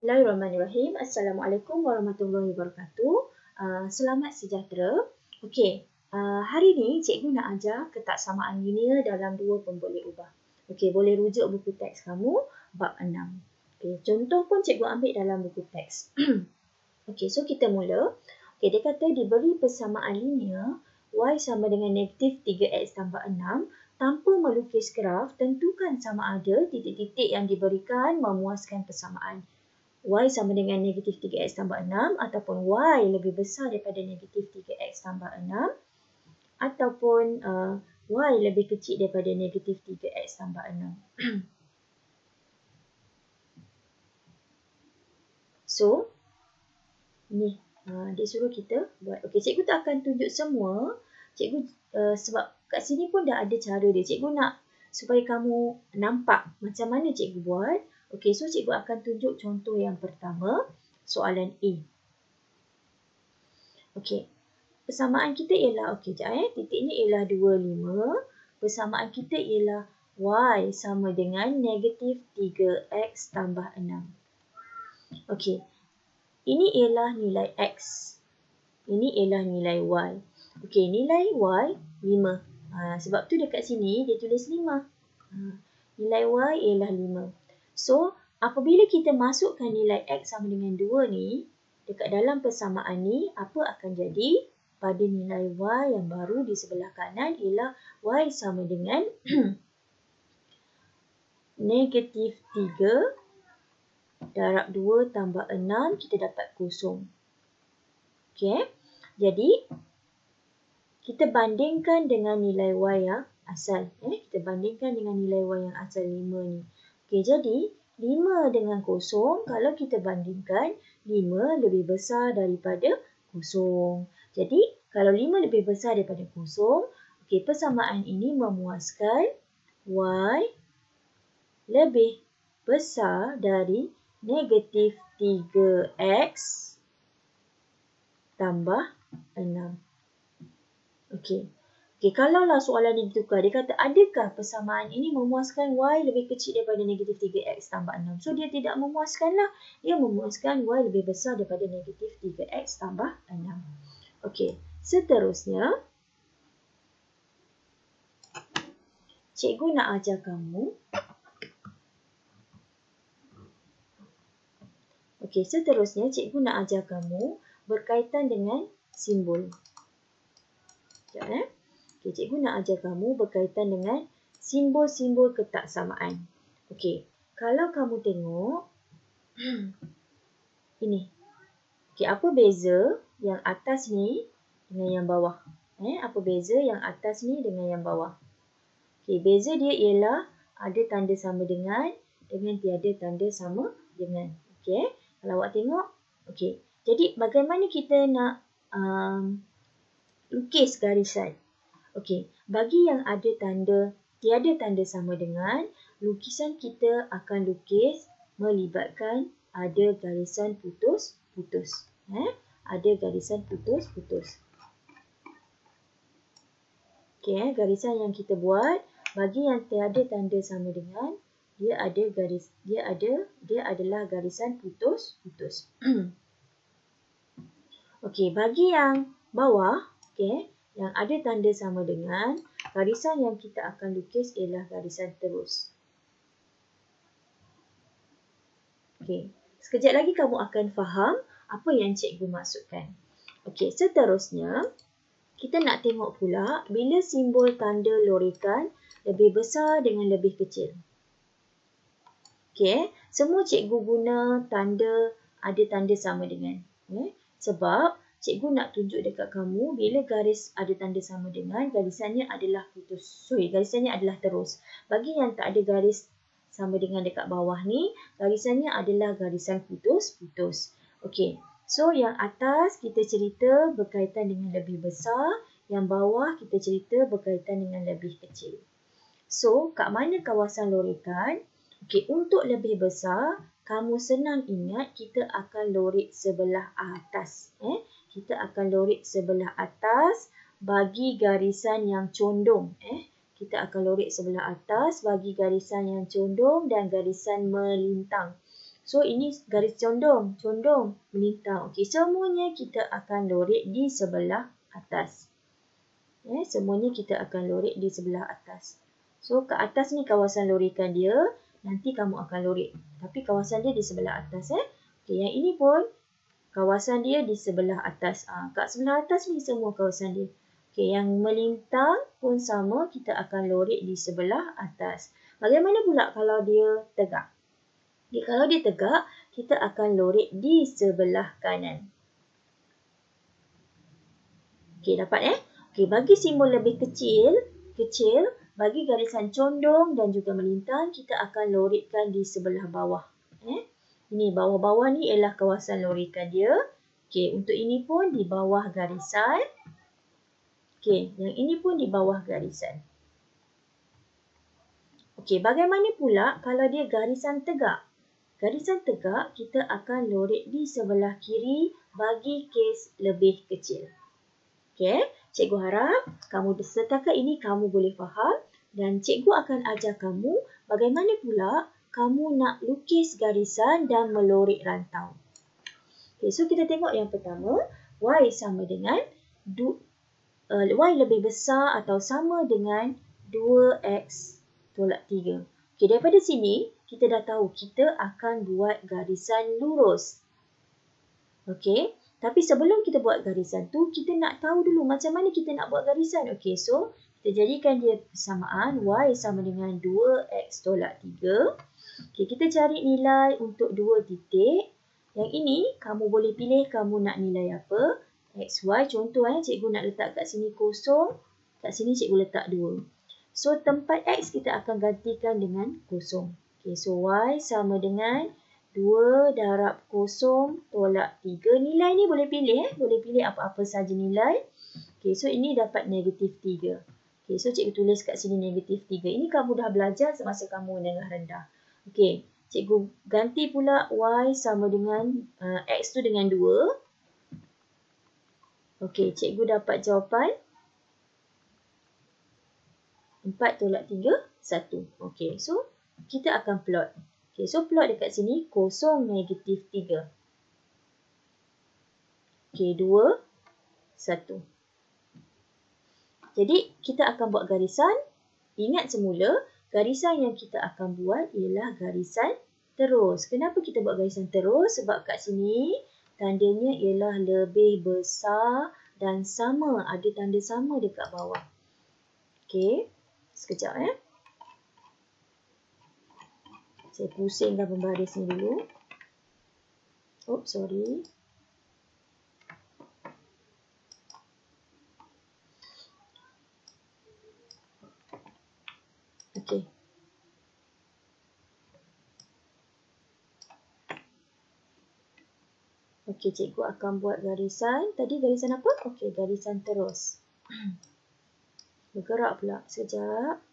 Bismillahirrahmanirrahim. Assalamualaikum warahmatullahi wabarakatuh. Selamat sejahtera. Okey, hari ni cikgu nak ajar ketaksamaan linear dalam dua pemboleh ubah. Okey, boleh rujuk buku teks kamu bab 6. Okey, contoh pun cikgu ambil dalam buku teks. Okey, so kita mula. Okey, dia kata diberi persamaan linear y sama dengan negatif 3x tambah 6. Tanpa melukis graf, tentukan sama ada titik-titik yang diberikan memuaskan persamaan. Y sama dengan negatif 3x tambah 6 ataupun Y lebih besar daripada negatif 3x tambah 6 ataupun Y lebih kecil daripada negatif 3x tambah 6. So, ni dia suruh kita buat. Okey, cikgu tak akan tunjuk semua. Cikgu sebab kat sini pun dah ada cara dia. Cikgu nak supaya kamu nampak macam mana cikgu buat. Okey, so cikgu akan tunjuk contoh yang pertama, soalan A. Okey, persamaan kita ialah, okey sekejap titiknya ialah 25. Persamaan kita ialah Y sama dengan negatif 3X tambah 6. Okey, ini ialah nilai X. Ini ialah nilai Y. Okey, nilai Y 5. Sebab tu dekat sini dia tulis 5. Nilai Y ialah 5. So, apabila kita masukkan nilai X sama dengan 2 ni, dekat dalam persamaan ni, apa akan jadi pada nilai Y yang baru di sebelah kanan ialah Y sama dengan negatif 3 darab 2 tambah 6, kita dapat kosong. Okey, jadi kita bandingkan dengan nilai Y yang asal. Kita bandingkan dengan nilai Y yang asal 5 ni. Okey, jadi 5 dengan kosong, kalau kita bandingkan, 5 lebih besar daripada kosong. Jadi, kalau 5 lebih besar daripada kosong, okey, persamaan ini memuaskan Y lebih besar dari negatif 3X tambah 6. Okey. Okey, kalaulah soalan ini ditukar, dia kata adakah persamaan ini memuaskan Y lebih kecil daripada negatif 3X tambah 6. So, dia tidak memuaskanlah. Dia memuaskan Y lebih besar daripada negatif 3X tambah 6. Okey, seterusnya, cikgu nak ajar kamu. Okey, seterusnya, cikgu nak ajar kamu berkaitan dengan simbol. Sekejap, Okey, cikgu nak ajar kamu berkaitan dengan simbol-simbol ketaksamaan. Okey, kalau kamu tengok ini. Okey, apa beza yang atas ni dengan yang bawah? Apa beza yang atas ni dengan yang bawah? Okey, beza dia ialah ada tanda sama dengan tiada tanda sama dengan. Okey, kalau awak tengok, okey. Jadi bagaimana kita nak lukis garisan? Okey, bagi yang ada tanda, tiada tanda sama dengan, lukisan kita akan lukis melibatkan ada garisan putus-putus. Ada garisan putus-putus. Okey, garisan yang kita buat, bagi yang tiada tanda sama dengan, dia adalah garisan putus-putus. Okey, bagi yang bawah, okey, yang ada tanda sama dengan, garisan yang kita akan lukis ialah garisan terus. Okey, sekejap lagi kamu akan faham apa yang cikgu maksudkan. Okey, seterusnya, kita nak tengok pula bila simbol tanda lorikan lebih besar dengan lebih kecil. Okey, semua cikgu guna ada tanda sama dengan. Sebab cikgu nak tunjuk dekat kamu bila garis ada tanda sama dengan, garisannya adalah garisannya adalah terus. Bagi yang tak ada garis sama dengan dekat bawah ni, garisannya adalah garisan putus-putus. Okey, so yang atas kita cerita berkaitan dengan lebih besar, yang bawah kita cerita berkaitan dengan lebih kecil. So, kat mana kawasan lorikan? Okey, untuk lebih besar, kamu senang ingat kita akan lorik sebelah atas. Kita akan lorik sebelah atas bagi garisan yang condong. Kita akan lorik sebelah atas bagi garisan yang condong dan garisan melintang. So ini garis condong, melintang. Okey, semuanya kita akan lorek di sebelah atas. Semuanya kita akan lorek di sebelah atas. So ke atas ni kawasan lorekan dia, nanti kamu akan lorek. Tapi kawasan dia di sebelah atas. Okey, yang ini pun kawasan dia di sebelah atas. Kat sebelah atas ni semua kawasan dia. Okey, yang melintang pun sama, kita akan lorek di sebelah atas. Bagaimana pula kalau dia tegak? Okay, kalau dia tegak, kita akan lorek di sebelah kanan. Okey, dapat Okey, bagi simbol lebih kecil, bagi garisan condong dan juga melintang, kita akan lorekkan di sebelah bawah. Ini bawah-bawah ni ialah kawasan lorekan dia. Okey, untuk ini pun di bawah garisan. Okey, yang ini pun di bawah garisan. Okey, bagaimana pula kalau dia garisan tegak? Garisan tegak, kita akan lorek di sebelah kiri bagi kes lebih kecil. Okey, cikgu harap kamu setakat ini kamu boleh faham dan cikgu akan ajar kamu bagaimana pula kamu nak lukis garisan dan melorek rantau. Okey, so kita tengok yang pertama, Y sama dengan Y lebih besar atau sama dengan 2X tolak 3. Okey, daripada sini kita dah tahu kita akan buat garisan lurus. Okey, tapi sebelum kita buat garisan tu, kita nak tahu dulu macam mana kita nak buat garisan. Okey, so kita jadikan dia persamaan Y sama dengan 2X tolak 3. Okey, kita cari nilai untuk 2 titik. Yang ini kamu boleh pilih kamu nak nilai apa. X, Y, contoh cikgu nak letak kat sini kosong, kat sini cikgu letak 2. So tempat X kita akan gantikan dengan kosong. Okay, so Y sama dengan 2 darab kosong tolak 3. Nilai ni boleh pilih boleh pilih apa-apa saja nilai. Okay, so ini dapat negatif 3. Okay, so cikgu tulis kat sini negatif 3. Ini kamu dah belajar semasa kamu menengah rendah. Okay, cikgu ganti pula Y sama dengan X tu dengan 2. Okey, cikgu dapat jawapan 4 tolak 3, 1. Okey, so kita akan plot. Okey, so plot dekat sini kosong negatif 3. Okey, 2, 1. Jadi, kita akan buat garisan. Ingat semula, garisan yang kita akan buat ialah garisan terus. Kenapa kita buat garisan terus? Sebab kat sini tandanya ialah lebih besar dan sama. Ada tanda sama dekat bawah. Okey. Sekejap Saya pusingkan pembaris ni dulu. Oh, sorry. Okey. Okey, cikgu akan buat garisan. Tadi garisan apa? Okey, garisan terus. Bergerak pula. Sekejap.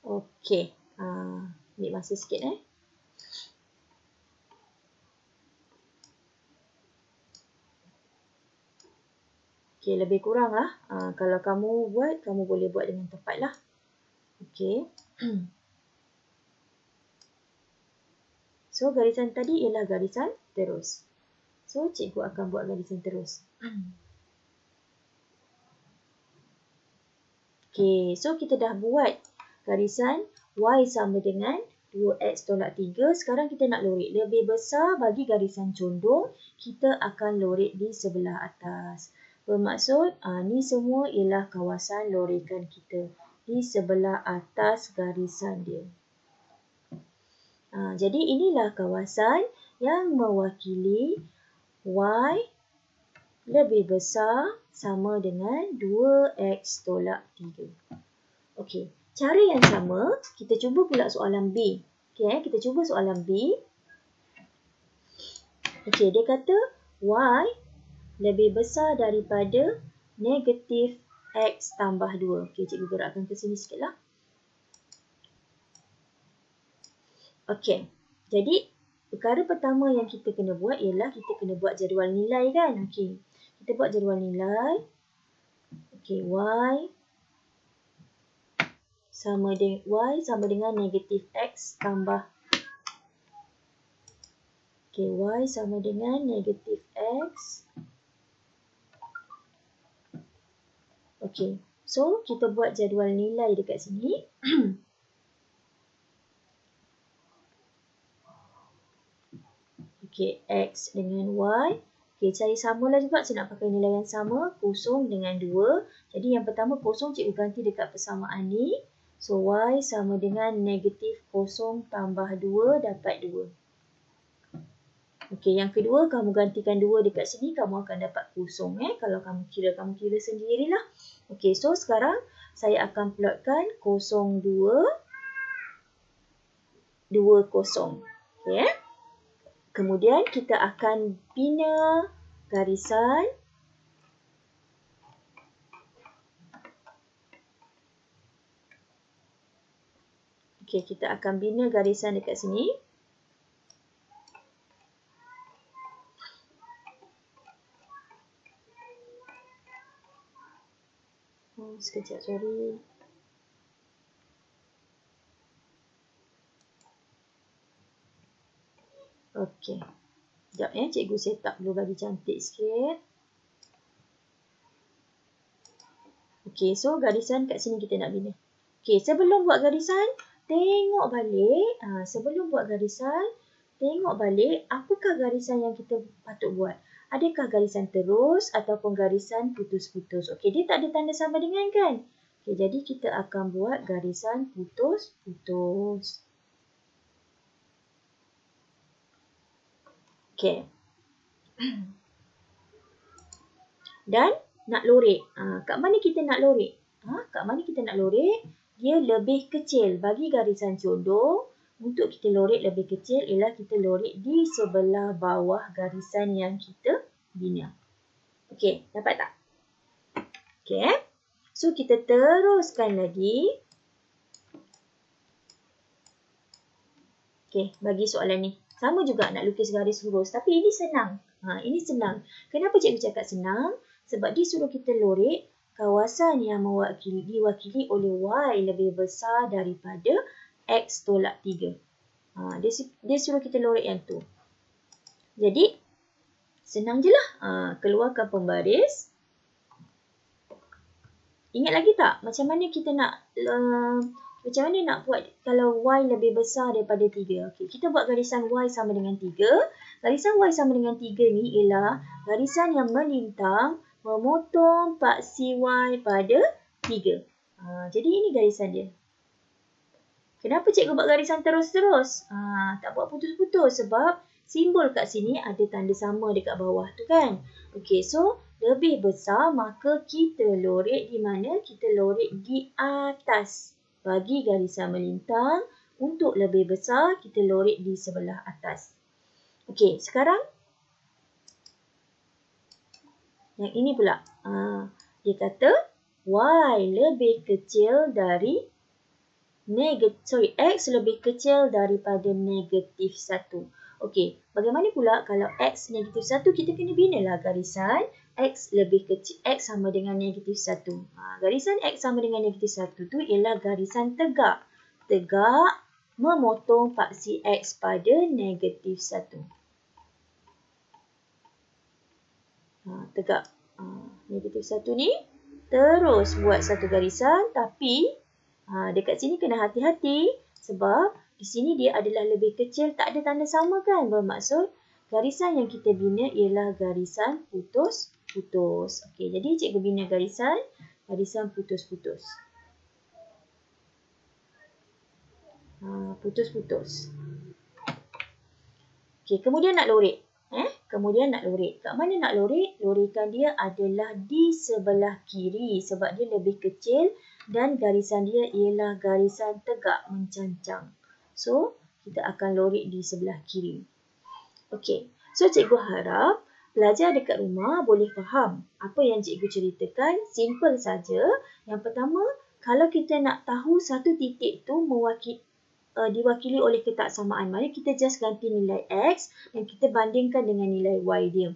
Okey. Ambil masa sikit Okey, lebih kurang lah. Kalau kamu buat, kamu boleh buat dengan tepat lah. Okey. So, garisan tadi ialah garisan terus. So, cikgu akan buat garisan terus. Okey, so kita dah buat garisan Y sama dengan 2X tolak 3. Sekarang kita nak lorek. Lebih besar bagi garisan condong, kita akan lorek di sebelah atas. Bermaksud, ni semua ialah kawasan lorekan kita di sebelah atas garisan dia. Jadi inilah kawasan yang mewakili Y lebih besar sama dengan 2X tolak 3. Okey, cara yang sama, kita cuba pula soalan B. Okey, kita cuba soalan B. Okey, dia kata Y lebih besar daripada negatif X tambah 2. Okey, cikgu gerakkan ke sini sikit lah. Okey, jadi perkara pertama yang kita kena buat ialah kita kena buat jadual nilai kan. Okey. Kita buat jadual nilai. Okey, Y sama dengan negatif X tambah. Okey, Y sama dengan negatif X. Okey. So, kita buat jadual nilai dekat sini. Okey, X dengan Y. Okey, cari samalah juga. Saya nak pakai nilai yang sama. 0 dengan 2. Jadi, yang pertama 0 cikgu ganti dekat persamaan ni. So, Y sama dengan negatif 0 tambah 2 dapat 2. Okey, yang kedua kamu gantikan 2 dekat sini. Kamu akan dapat 0. Kalau kamu kira sendirilah. Okey, so sekarang saya akan plotkan 0, 2, 2, 0. Okey. Kemudian kita akan bina garisan. Okey, kita akan bina garisan dekat sini. Sekejap, sorry. Okey. Sekejap cikgu set up dulu bagi cantik sikit. Okey, so garisan kat sini kita nak bina. Okey, sebelum buat garisan, tengok balik. Sebelum buat garisan, tengok balik apakah garisan yang kita patut buat. Adakah garisan terus ataupun garisan putus-putus. Okey, dia tak ada tanda sama dengan kan? Okey, jadi kita akan buat garisan putus-putus. Okey. Dan nak lorek. Kat mana kita nak lorek? Kat mana kita nak lorek? Dia lebih kecil. Bagi garisan condong, untuk kita lorek lebih kecil ialah kita lorek di sebelah bawah garisan yang kita bina. Okey, dapat tak? Okey. So, kita teruskan lagi. Okey, bagi soalan ni. Sama juga nak lukis garis lurus. Tapi ini senang. Ini senang. Kenapa cikgu cakap senang? Sebab dia suruh kita lorek kawasan yang diwakili oleh Y lebih besar daripada X tolak 3. Dia suruh kita lorek yang tu. Jadi, senang je lah. Keluarkan pembaris. Ingat lagi tak? Macam mana kita nak buat kalau Y lebih besar daripada 3? Okey, kita buat garisan Y sama dengan 3. Garisan Y sama dengan 3 ni ialah garisan yang melintang memotong paksi Y pada 3. Jadi ini garisan dia. Kenapa cikgu buat garisan terus-terus? Tak buat putus-putus sebab simbol kat sini ada tanda sama dekat bawah tu kan. Okey, so lebih besar maka kita lorek di mana? Kita lorek di atas. Bagi garisan melintang, untuk lebih besar kita lorek di sebelah atas. Okey, sekarang yang ini pula. Dia kata Y lebih kecil dari X lebih kecil daripada negatif 1. Okey, bagaimana pula kalau X negatif 1, kita kena binalah garisan X lebih kecil, X sama dengan negatif 1. Garisan X sama dengan negatif 1 tu ialah garisan tegak. Tegak memotong paksi X pada negatif 1. Tegak. Negatif 1 ni terus buat satu garisan tapi dekat sini kena hati-hati sebab di sini dia adalah lebih kecil, tak ada tanda sama kan? Bermaksud garisan yang kita bina ialah garisan putus-putus. Okey, jadi cikgu bina garisan putus-putus. Putus-putus. Okey, kemudian nak lorek. Kemudian nak lorek. Kat mana nak lorek? Lorekan dia adalah di sebelah kiri sebab dia lebih kecil dan garisan dia ialah garisan tegak mencancang. So, kita akan lorek di sebelah kiri. Okey, so cikgu harap pelajar dekat rumah boleh faham apa yang cikgu ceritakan. Simple saja. Yang pertama, kalau kita nak tahu satu titik tu mewakili diwakili oleh ketaksamaan. Maksudnya kita just ganti nilai X dan kita bandingkan dengan nilai Y dia.